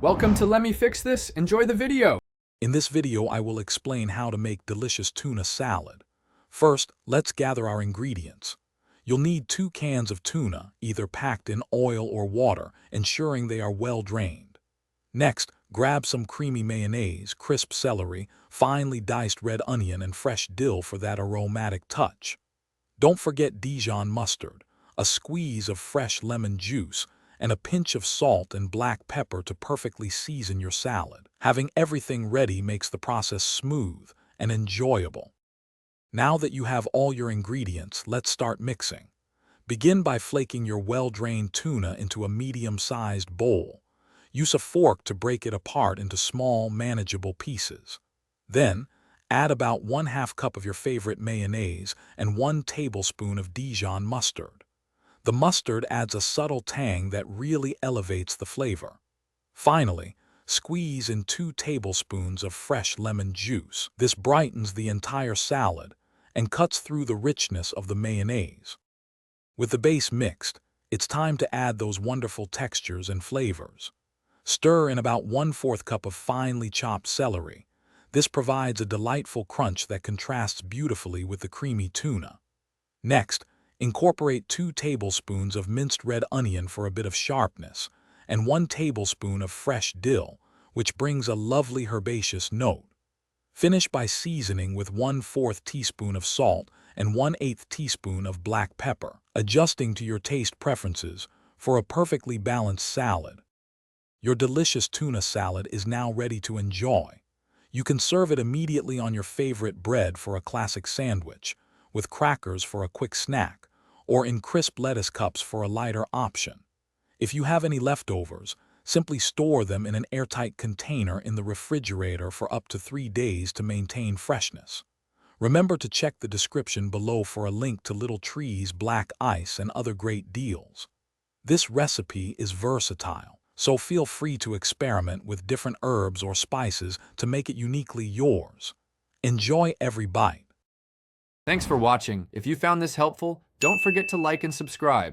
Welcome to Let Me Fix This. Enjoy the video. In this video, I will explain how to make delicious tuna salad. First, let's gather our ingredients. You'll need 2 cans of tuna, either packed in oil or water, ensuring they are well drained. Next, grab some creamy mayonnaise, crisp celery, finely diced red onion, and fresh dill for that aromatic touch. Don't forget Dijon mustard, a squeeze of fresh lemon juice, and a pinch of salt and black pepper to perfectly season your salad. Having everything ready makes the process smooth and enjoyable. Now that you have all your ingredients, let's start mixing. Begin by flaking your well-drained tuna into a medium-sized bowl. Use a fork to break it apart into small, manageable pieces. Then, add about 1/2 cup of your favorite mayonnaise and 1 tablespoon of Dijon mustard. The mustard adds a subtle tang that really elevates the flavor. Finally, squeeze in 2 tablespoons of fresh lemon juice. This brightens the entire salad and cuts through the richness of the mayonnaise. With the base mixed, it's time to add those wonderful textures and flavors. Stir in about 1/4 cup of finely chopped celery. This provides a delightful crunch that contrasts beautifully with the creamy tuna. Next, incorporate 2 tablespoons of minced red onion for a bit of sharpness, and 1 tablespoon of fresh dill, which brings a lovely herbaceous note. Finish by seasoning with 1/4 teaspoon of salt and 1/8 teaspoon of black pepper, adjusting to your taste preferences for a perfectly balanced salad. Your delicious tuna salad is now ready to enjoy. You can serve it immediately on your favorite bread for a classic sandwich, with crackers for a quick snack, or in crisp lettuce cups for a lighter option. If you have any leftovers, simply store them in an airtight container in the refrigerator for up to 3 days to maintain freshness. Remember to check the description below for a link to Little Tree's black ice and other great deals. This recipe is versatile, so feel free to experiment with different herbs or spices to make it uniquely yours. Enjoy every bite. Thanks for watching. If you found this helpful, don't forget to like and subscribe.